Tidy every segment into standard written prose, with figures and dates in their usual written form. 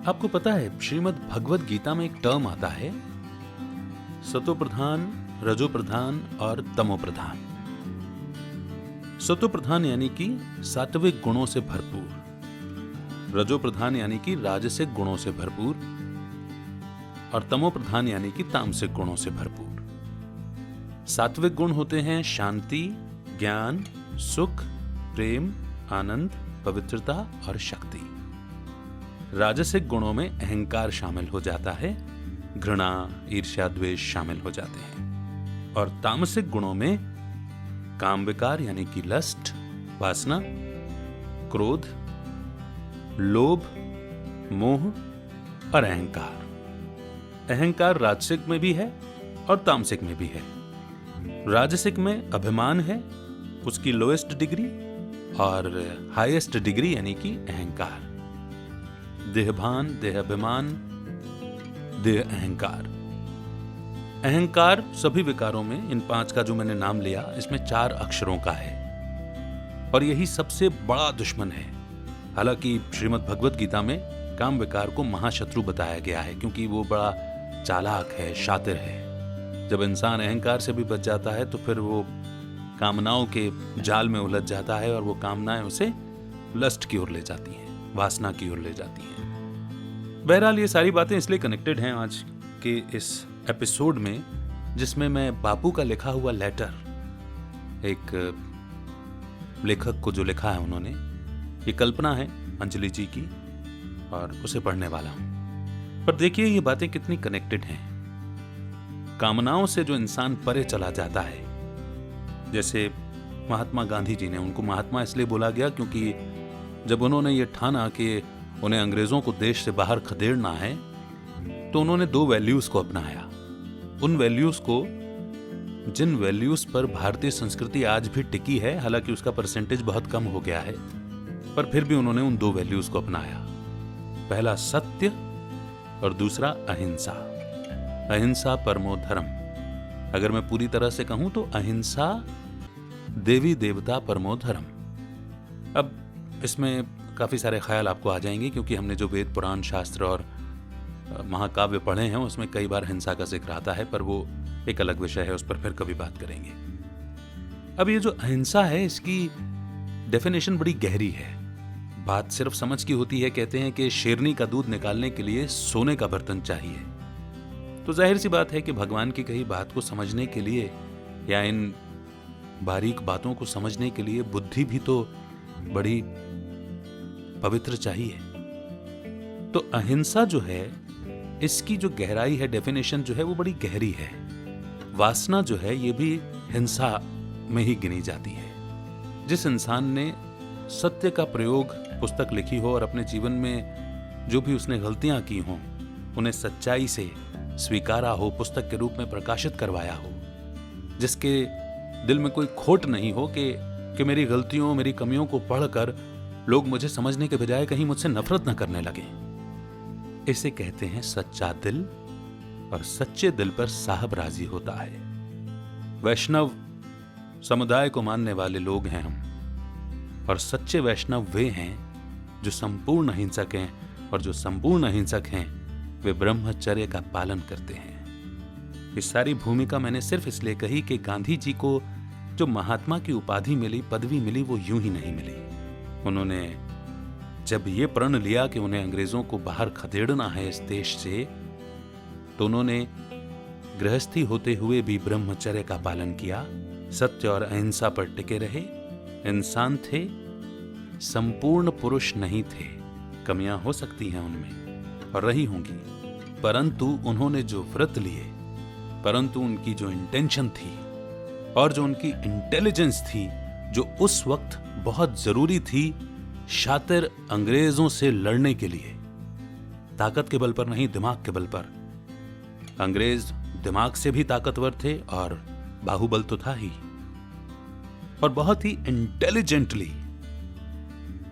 आपको पता है श्रीमद् भगवत गीता में एक टर्म आता है सतो प्रधान, रजो प्रधान और तमो प्रधान। सतो प्रधान यानी कि सात्विक गुणों से भरपूर, रजो प्रधान यानी कि राजसिक गुणों से भरपूर और तमो प्रधान यानी कि तामसिक गुणों से भरपूर। सात्विक गुण होते हैं शांति, ज्ञान, सुख, प्रेम, आनंद, पवित्रता और शक्ति। राजसिक गुणों में अहंकार शामिल हो जाता है, घृणा, ईर्ष्या, द्वेष शामिल हो जाते हैं। और तामसिक गुणों में काम विकार यानी कि लस्ट, वासना, क्रोध, लोभ, मोह और अहंकार। अहंकार राजसिक में भी है और तामसिक में भी है। राजसिक में अभिमान है, उसकी लोएस्ट डिग्री, और हाईएस्ट डिग्री यानी कि अहंकार। देहभान, देहाभिमान, देह अहंकार। अहंकार सभी विकारों में, इन 5 का जो मैंने नाम लिया, इसमें 4 अक्षरों का है और यही सबसे बड़ा दुश्मन है। हालांकि श्रीमद् भगवत गीता में काम विकार को महाशत्रु बताया गया है क्योंकि वो बड़ा चालाक है, शातिर है। जब इंसान अहंकार से भी बच जाता है तो फिर वो कामनाओं के जाल में उलझ जाता है और वो कामनाएं उसे लस्ट की ओर ले जाती हैं, वासना की ओर ले जाती हैं। बहरहाल ये सारी बातें इसलिए कनेक्टेड हैं आज के इस एपिसोड में, जिसमें मैं बापू का लिखा हुआ लेटर, एक लेखक को जो लिखा है उन्होंने, ये कल्पना है अंजलि जी की, और उसे पढ़ने वाला हूं। पर देखिए ये बातें कितनी कनेक्टेड हैं। कामनाओं से जो इंसान परे चला जाता है, जैसे महात्मा गांधी जी ने, उनको महात्मा इसलिए बोला गया क्योंकि जब उन्होंने ये ठाना कि उन्हें अंग्रेजों को देश से बाहर खदेड़ना है, तो उन्होंने 2 वैल्यूज को अपनाया। उन वैल्यूज को, जिन वैल्यूज पर भारतीय संस्कृति आज भी टिकी है, हालांकि उसका परसेंटेज बहुत कम हो गया है, पर फिर भी उन्होंने उन 2 वैल्यूज को अपनाया। पहला सत्य और दूसरा अहिंसा। अहिंसा परमो धर्म। अगर मैं पूरी तरह से कहूं तो अहिंसा देवी देवता परमो धर्म। अब इसमें काफी सारे ख्याल आपको आ जाएंगे क्योंकि हमने जो वेद, पुराण, शास्त्र और महाकाव्य पढ़े हैं उसमें कई बार हिंसा का जिक्र आता है, पर वो एक अलग विषय है, उस पर फिर कभी बात करेंगे। अब ये जो अहिंसा है, इसकी डेफिनेशन बड़ी गहरी है। बात सिर्फ समझ की होती है। कहते हैं कि शेरनी का दूध निकालने के लिए सोने का बर्तन चाहिए। तो जाहिर सी बात है कि भगवान की कही बात को समझने के लिए या इन बारीक बातों को समझने के लिए बुद्धि भी तो बड़ी पवित्र चाहिए। तो अहिंसा जो है, इसकी जो गहराई है, डेफिनेशन जो है वो बड़ी गहरी है। वासना जो है ये भी हिंसा में ही गिनी जाती है। जिस इंसान ने सत्य का प्रयोग पुस्तक लिखी हो और अपने जीवन में जो भी उसने गलतियां की हों उन्हें सच्चाई से स्वीकारा हो, पुस्तक के रूप में प्रकाशित करवाया हो, जिसके दिल में कोई खोट नहीं हो कि मेरी गलतियों, मेरी कमियों को पढ़कर लोग मुझे समझने के बजाय कहीं मुझसे नफरत न करने लगे, इसे कहते हैं सच्चा दिल। और सच्चे दिल पर साहब राजी होता है। वैष्णव समुदाय को मानने वाले लोग हैं हम, और सच्चे वैष्णव वे हैं जो संपूर्ण अहिंसक हैं, और जो संपूर्ण अहिंसक हैं वे ब्रह्मचर्य का पालन करते हैं। इस सारी भूमिका मैंने सिर्फ इसलिए कही कि गांधी जी को जो महात्मा की उपाधि मिली, पदवी मिली, वो यूं ही नहीं मिली। उन्होंने जब ये प्रण लिया कि उन्हें अंग्रेजों को बाहर खदेड़ना है इस देश से, तो उन्होंने गृहस्थी होते हुए भी ब्रह्मचर्य का पालन किया, सत्य और अहिंसा पर टिके रहे। इंसान थे, संपूर्ण पुरुष नहीं थे। कमियां हो सकती हैं उनमें और रही होंगी, परंतु उन्होंने जो व्रत लिए, परंतु उनकी जो इंटेंशन थी और जो उनकी इंटेलिजेंस थी, जो उस वक्त बहुत जरूरी थी शातिर अंग्रेजों से लड़ने के लिए, ताकत के बल पर नहीं, दिमाग के बल पर। अंग्रेज दिमाग से भी ताकतवर थे और बाहुबल तो था ही, और बहुत ही इंटेलिजेंटली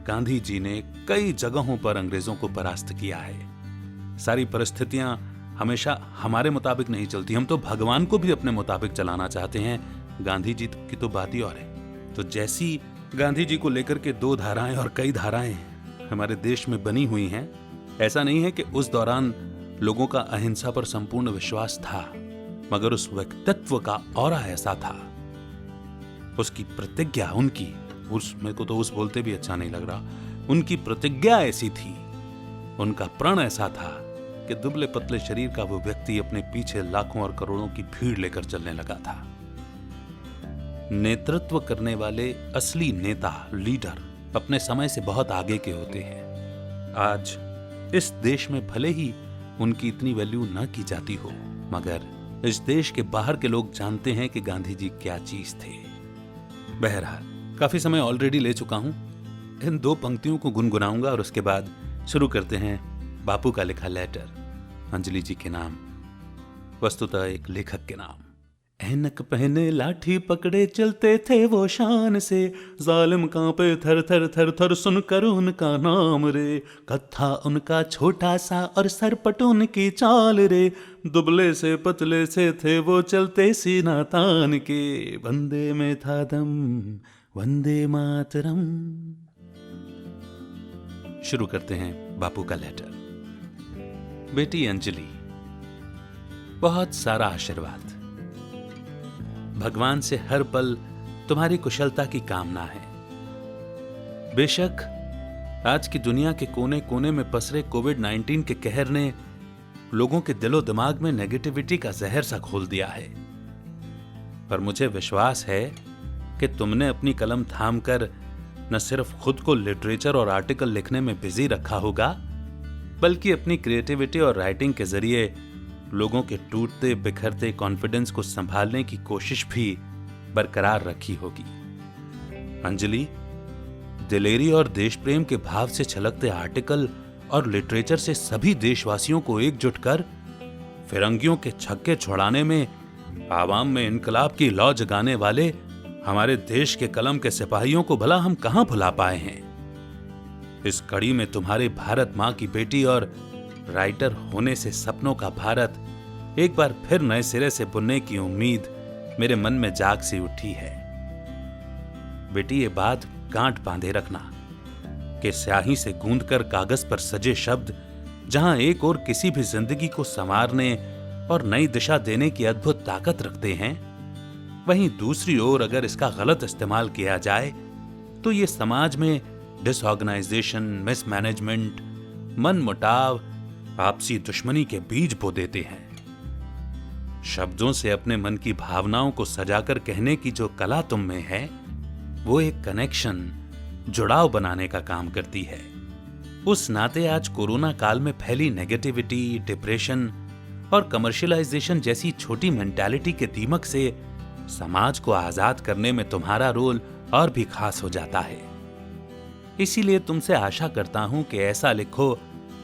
गांधी जी ने कई जगहों पर अंग्रेजों को परास्त किया है। सारी परिस्थितियां हमेशा हमारे मुताबिक नहीं चलती, हम तो भगवान को भी अपने मुताबिक चलाना चाहते हैं। गांधी जी की तो बात ही और है। तो जैसी गांधी जी को लेकर के 2 धाराएं और कई धाराएं हमारे देश में बनी हुई हैं, ऐसा नहीं है कि उस दौरान लोगों का अहिंसा पर संपूर्ण विश्वास था, मगर उस व्यक्तित्व का ऑरा ऐसा था, उसकी प्रतिज्ञा, मेरे को तो उस बोलते भी अच्छा नहीं लग रहा, उनकी प्रतिज्ञा ऐसी थी, उनका प्रण ऐसा था कि दुबले पतले शरीर का वो व्यक्ति अपने पीछे लाखों और करोड़ों की भीड़ लेकर चलने लगा था। नेतृत्व करने वाले असली नेता, लीडर अपने समय से बहुत आगे के होते हैं। आज इस देश में भले ही उनकी इतनी वैल्यू न की जाती हो, मगर इस देश के बाहर के लोग जानते हैं कि गांधी जी क्या चीज थे। बहरहाल, काफी समय ऑलरेडी ले चुका हूं, इन 2 पंक्तियों को गुनगुनाऊंगा और उसके बाद शुरू करते हैं बापू का लिखा लेटर अंजलि जी के नाम, वस्तुतः एक लेखक के नाम। ऐनक पहने लाठी पकड़े चलते थे वो शान से, जालिम कांपे थर थर थर थर सुनकर उनका नाम रे। कत्था उनका छोटा सा और सरपट उनकी चाल रे, दुबले से पतले से थे वो चलते सीना तान के। वंदे में था दम, वंदे मातरम। शुरू करते हैं बापू का लेटर। बेटी अंजलि, बहुत सारा आशीर्वाद। भगवान से हर पल तुम्हारी कुशलता की कामना है। बेशक आज की दुनिया के कोने कोने में पसरे कोविड-19 के कहर ने लोगों के दिलो दिमाग में नेगेटिविटी का जहर सा घोल दिया है, पर मुझे विश्वास है कि तुमने अपनी कलम थामकर न सिर्फ खुद को लिटरेचर और आर्टिकल लिखने में बिजी रखा होगा, बल्कि अपनी क्रिएटिविटी और राइटिंग के जरिए लोगों के टूटते बिखरते कॉन्फिडेंस को संभालने की कोशिश भी बरकरार रखी होगी। अंजलि, दिलेरी और देश प्रेम के भाव से छलकते आर्टिकल और लिटरेचर से सभी देशवासियों को एकजुट कर फिरंगियों के छक्के छुड़ाने में, आवाम में इनकलाब की लौ जगाने वाले हमारे देश के कलम के सिपाहियों को भला हम कहां भुला पाए हैं। इस कड़ी में तुम्हारे भारत मां की बेटी और राइटर होने से सपनों का भारत एक बार फिर नए सिरे से बुनने की उम्मीद मेरे मन में जाग सी उठी है। बेटी, ये बात गांठ बांधे रखना कि स्याही से गूंदकर कागज पर सजे शब्द जहां एक और किसी भी जिंदगी को संवारने और नई दिशा देने की अद्भुत ताकत रखते हैं, वहीं दूसरी ओर अगर इसका गलत इस्तेमाल किया जाए तो ये समाज में डिसऑर्गेनाइजेशन, मिसमैनेजमेंट, मनमुटाव, आपसी दुश्मनी के बीज बो देते हैं। शब्दों से अपने मन की भावनाओं को सजाकर कहने की जो कला तुम में है, वो एक कनेक्शन, जुड़ाव बनाने का काम करती है। उस नाते आज कोरोना काल में फैली नेगेटिविटी, डिप्रेशन और कमर्शियलाइजेशन जैसी छोटी मेंटालिटी के दीमक से समाज को आजाद करने में तुम्हारा रोल और भी खास हो जाता है। इसीलिए तुमसे आशा करता हूं कि ऐसा लिखो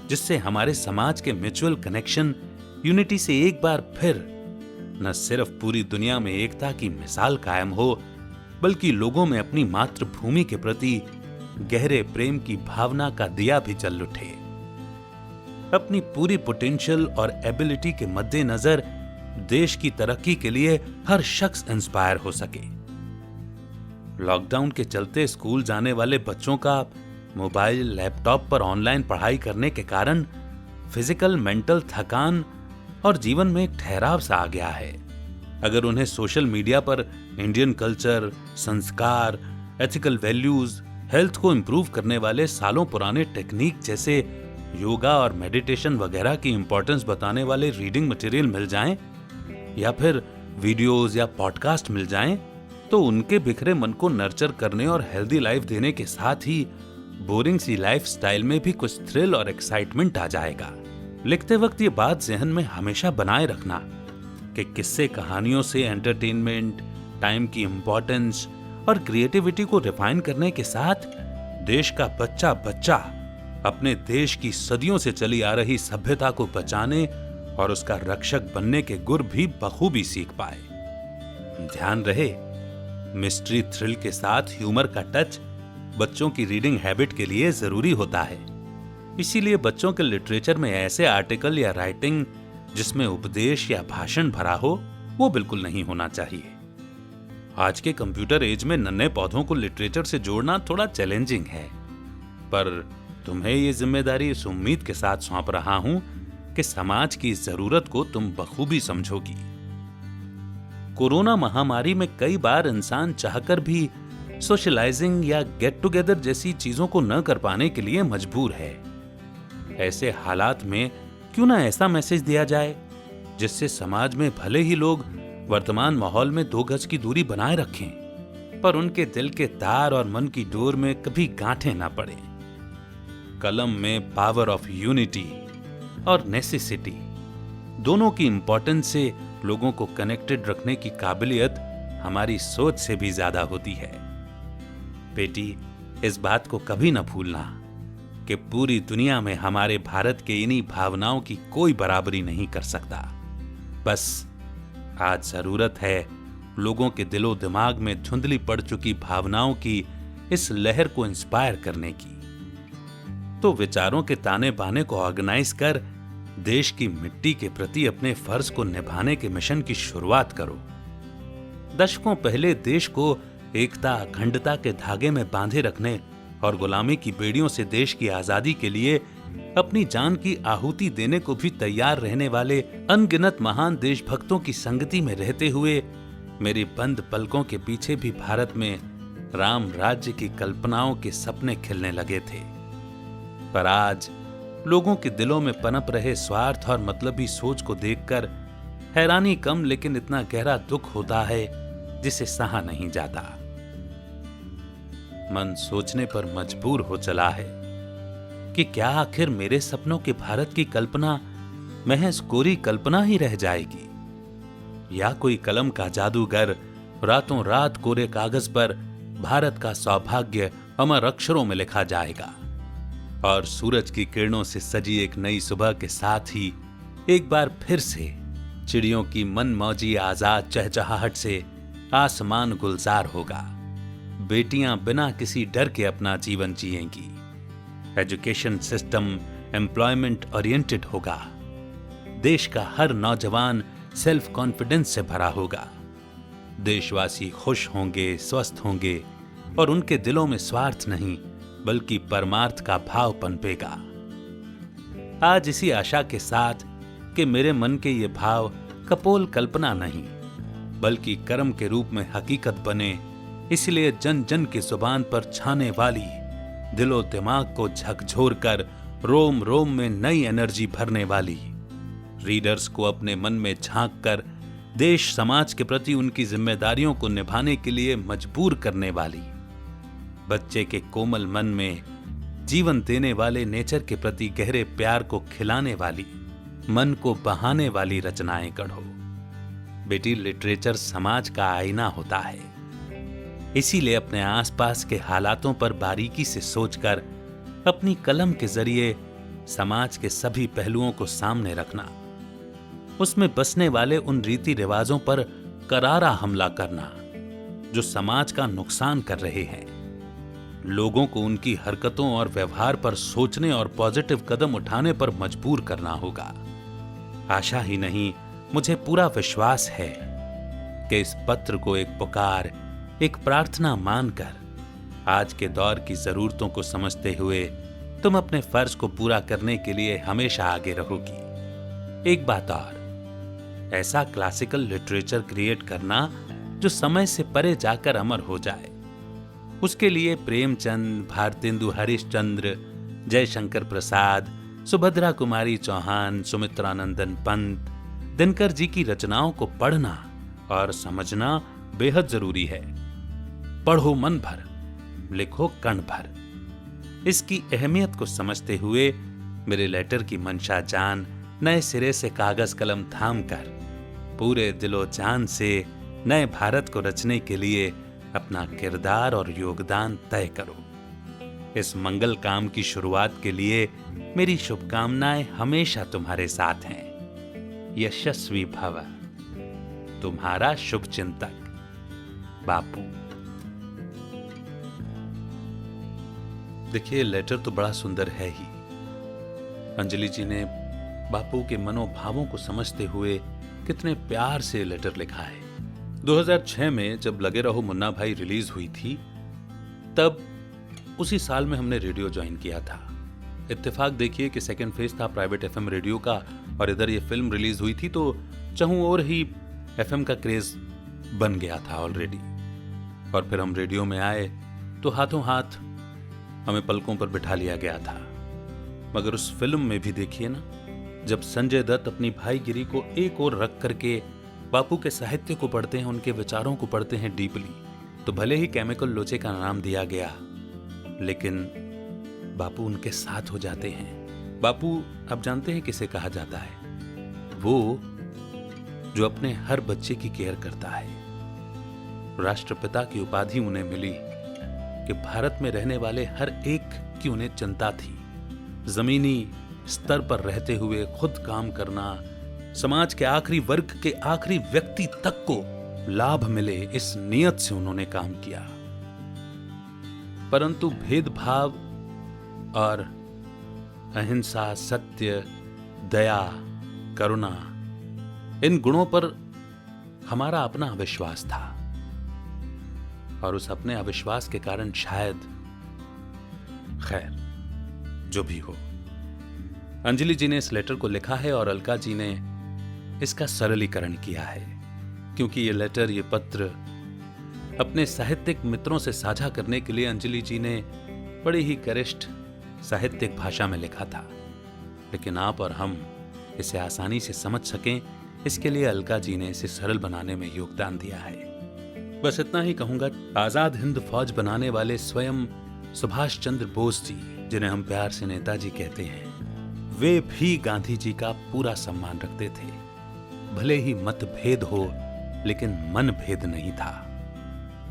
जिससे हमारे समाज के म्यूचुअल कनेक्शन, यूनिटी से एक बार फिर न सिर्फ पूरी दुनिया में एकता की मिसाल कायम हो, बल्कि लोगों में अपनी मातृभूमि के प्रति गहरे प्रेम की भावना का दिया भी जल उठे। अपनी पूरी पोटेंशियल और एबिलिटी के मद्देनजर देश की तरक्की के लिए हर शख्स इंस्पायर हो सके। लॉकडाउन के चलते स्कूल जाने वाले बच्चों का मोबाइल, लैपटॉप पर ऑनलाइन पढ़ाई करने के कारण फिजिकल, मेंटल थकान और जीवन में एक ठहराव सा आ गया है। अगर उन्हें सोशल मीडिया पर इंडियन कल्चर, संस्कार, एथिकल वैल्यूज, हेल्थ को इंप्रूव करने वाले सालों पुराने टेक्निक जैसे योगा और मेडिटेशन वगैरह की इंपॉर्टेंस बताने वाले रीडिंग मटेरियल मिल जाएं, या फिर वीडियोस या पॉडकास्ट मिल जाएं, तो उनके बिखरे मन को नर्चर करने और हेल्दी लाइफ देने के साथ ही बोरिंग सी लाइफ स्टाइल में भी कुछ थ्रिल और एक्साइटमेंट आ जाएगा। लिखते वक्त ये बात जहन में हमेशा बनाए रखना कि किस्से कहानियों से एंटरटेनमेंट, टाइम की इंपॉर्टेंस और क्रिएटिविटी को रिफाइन करने के साथ देश का बच्चा बच्चा अपने देश की सदियों से चली आ रही सभ्यता को बचाने और उसका रक्षक बनने के गुर भी बखूबी सीख पाए। ध्यान रहे, मिस्ट्री थ्रिल के साथ ह्यूमर का टच बच्चों की रीडिंग हैबिट के लिए जरूरी होता है। इसीलिए बच्चों के लिटरेचर में ऐसे आर्टिकल या राइटिंग जिसमें उपदेश या भाषण भरा हो, वो बिल्कुल नहीं होना चाहिए। आज के कंप्यूटर एज में नन्हे पौधों को लिटरेचर से जोड़ना थोड़ा चैलेंजिंग है, पर तुम्हें ये जिम्मेदारी इस उम्मीद के साथ सौंप रहा हूं कि समाज की जरूरत को तुम बखूबी समझोगी। कोरोना महामारी में कई बार इंसान चाहकर भी सोशलाइजिंग या गेट टुगेदर जैसी चीजों को न कर पाने के लिए मजबूर है। ऐसे हालात में क्यों ना ऐसा मैसेज दिया जाए जिससे समाज में भले ही लोग वर्तमान माहौल में 2 गज की दूरी बनाए रखें, पर उनके दिल के तार और मन की डोर में कभी गांठें ना पड़े। कलम में पावर ऑफ यूनिटी और नेसेसिटी दोनों की इंपॉर्टेंस से लोगों को कनेक्टेड रखने की काबिलियत हमारी सोच से भी ज्यादा होती है। बेटी, इस बात को कभी न भूलना कि पूरी दुनिया में हमारे भारत के इन्हीं भावनाओं की कोई बराबरी नहीं कर सकता। बस आज जरूरत है लोगों के दिलो दिमाग में धुंधली पड़ चुकी भावनाओं की इस लहर को इंस्पायर करने की। तो विचारों के ताने बाने को ऑर्गेनाइज कर देश की मिट्टी के प्रति अपने फर्ज को निभाने के मिशन की शुरुआत करो। दशकों पहले देश को एकता अखंडता के धागे में बांधे रखने और गुलामी की बेड़ियों से देश की आजादी के लिए अपनी जान की आहुति देने को भी तैयार रहने वाले अनगिनत महान देशभक्तों की संगति में रहते हुए मेरी बंद पलकों के पीछे भी भारत में राम राज्य की कल्पनाओं के सपने खिलने लगे थे। पर आज लोगों के दिलों में पनप रहे स्वार्थ और मतलबी सोच को देखकर हैरानी कम लेकिन इतना गहरा दुख होता है जिसे सहा नहीं जाता। मन सोचने पर मजबूर हो चला है कि क्या आखिर मेरे सपनों के भारत की कल्पना महज कोरी कल्पना ही रह जाएगी, या कोई कलम का जादूगर रातों रात कोरे कागज पर भारत का सौभाग्य अमर अक्षरों में लिखा जाएगा और सूरज की किरणों से सजी एक नई सुबह के साथ ही एक बार फिर से चिड़ियों की मनमौजी आजाद चहचहाहट से आसमान गुलजार होगा। बेटियां बिना किसी डर के अपना जीवन जिएंगी। एजुकेशन सिस्टम एम्प्लॉयमेंट ओरिएंटेड होगा। देश का हर नौजवान सेल्फ कॉन्फिडेंस से भरा होगा। देशवासी खुश होंगे, स्वस्थ होंगे और उनके दिलों में स्वार्थ नहीं बल्कि परमार्थ का भाव पनपेगा। आज इसी आशा के साथ कि मेरे मन के ये भाव कपोल कल्पना नहीं बल्कि कर्म के रूप में हकीकत बने, इसलिए जन जन की जुबान पर छाने वाली, दिलो दिमाग को झकझोर कर रोम रोम में नई एनर्जी भरने वाली, रीडर्स को अपने मन में झांक कर देश समाज के प्रति उनकी जिम्मेदारियों को निभाने के लिए मजबूर करने वाली, बच्चे के कोमल मन में जीवन देने वाले नेचर के प्रति गहरे प्यार को खिलाने वाली, मन को बहाने वाली रचनाएं गढ़ो। बेटी, लिटरेचर समाज का आईना होता है, इसीलिए अपने आसपास के हालातों पर बारीकी से सोचकर अपनी कलम के जरिए समाज के सभी पहलुओं को सामने रखना, उसमें बसने वाले उन रीति रिवाजों पर करारा हमला करना जो समाज का नुकसान कर रहे हैं, लोगों को उनकी हरकतों और व्यवहार पर सोचने और पॉजिटिव कदम उठाने पर मजबूर करना होगा। आशा ही नहीं, मुझे पूरा विश्वास है कि इस पत्र को एक पुकार, एक प्रार्थना मानकर आज के दौर की जरूरतों को समझते हुए तुम अपने फर्ज को पूरा करने के लिए हमेशा आगे रहोगी। एक बात और, ऐसा क्लासिकल लिटरेचर क्रिएट करना जो समय से परे जाकर अमर हो जाए। उसके लिए प्रेमचंद, भारतेंदु हरिश्चंद्र, जयशंकर प्रसाद, सुभद्रा कुमारी चौहान, सुमित्रानंदन पंत, दिनकर जी की रचनाओं को पढ़ना और समझना बेहद जरूरी है। पढ़ो मन भर, लिखो कण भर। इसकी अहमियत को समझते हुए मेरे लेटर की मंशा जान नए सिरे से कागज कलम थाम कर पूरे दिलो जान से नए भारत को रचने के लिए अपना किरदार और योगदान तय करो। इस मंगल काम की शुरुआत के लिए मेरी शुभकामनाएं हमेशा तुम्हारे साथ हैं। यशस्वी भव, तुम्हारा शुभ चिंतक बापू। देखिए, लेटर तो बड़ा सुंदर है ही। अंजलि जी ने बापू के मनोभावों को समझते हुए कितने प्यार से लेटर लिखा है। 2006 में जब लगे रहो मुन्ना भाई रिलीज हुई थी, तब उसी साल में हमने रेडियो ज्वाइन किया था इत्तेफाक देखिए कि सेकंड फेज था प्राइवेट एफएम रेडियो का, और इधर ये फिल्म रिलीज हुई थी तो चहु और ही एफएम का क्रेज बन गया था ऑलरेडी। और फिर हम रेडियो में आए तो हाथों हाथ हमें पलकों पर बिठा लिया गया था। मगर उस फिल्म में भी देखिए ना, जब संजय दत्त अपनी भाईगिरी को एक ओर रख करके बापू के साहित्य को पढ़ते हैं, उनके विचारों को पढ़ते हैं डीपली, तो भले ही केमिकल लोचे का नाम दिया गया, लेकिन बापू उनके साथ हो जाते हैं। बापू आप जानते हैं किसे कहा जाता है? वो जो अपने हर बच्चे की केयर करता है। राष्ट्रपिता की उपाधि उन्हें मिली कि भारत में रहने वाले हर एक की उन्हें चिंता थी। जमीनी स्तर पर रहते हुए खुद काम करना, समाज के आखिरी वर्ग के आखिरी व्यक्ति तक को लाभ मिले, इस नियत से उन्होंने काम किया। परंतु भेदभाव और अहिंसा, सत्य, दया, करुणा, इन गुणों पर हमारा अपना अविश्वास था, और उस अपने अविश्वास के कारण शायद, खैर जो भी हो, अंजलि जी ने इस लेटर को लिखा है और अलका जी ने इसका सरलीकरण किया है, क्योंकि ये लेटर, ये पत्र अपने साहित्यिक मित्रों से साझा करने के लिए अंजलि जी ने बड़ी ही गरिष्ठ साहित्यिक भाषा में लिखा था। लेकिन आप और हम इसे आसानी से समझ सकें, इसके लिए अलका जी ने इसे सरल बनाने में योगदान दिया है। बस इतना ही कहूंगा। आजाद हिंद फौज बनाने वाले स्वयं सुभाष चंद्र बोस जी, जिन्हें हम प्यार से नेताजी कहते हैं, वे भी गांधी जी का पूरा सम्मान रखते थे। भले ही मतभेद हो, लेकिन मन भेद नहीं था।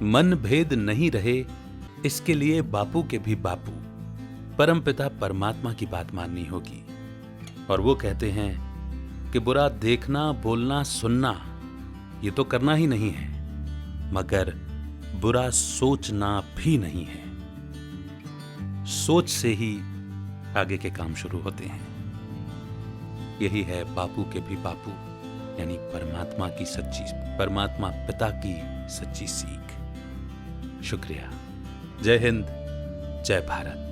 मन भेद नहीं रहे, इसके लिए बापू के भी बापू, परमपिता परमात्मा की बात माननी होगी। और वो कहते हैं कि बुरा देखना, बोलना, सुनना ये तो करना ही नहीं है, मगर बुरा सोचना भी नहीं है। सोच से ही आगे के काम शुरू होते हैं। यही है बापू के भी बापू, यानी परमात्मा पिता की सच्ची सीख। शुक्रिया। जय हिंद, जय भारत।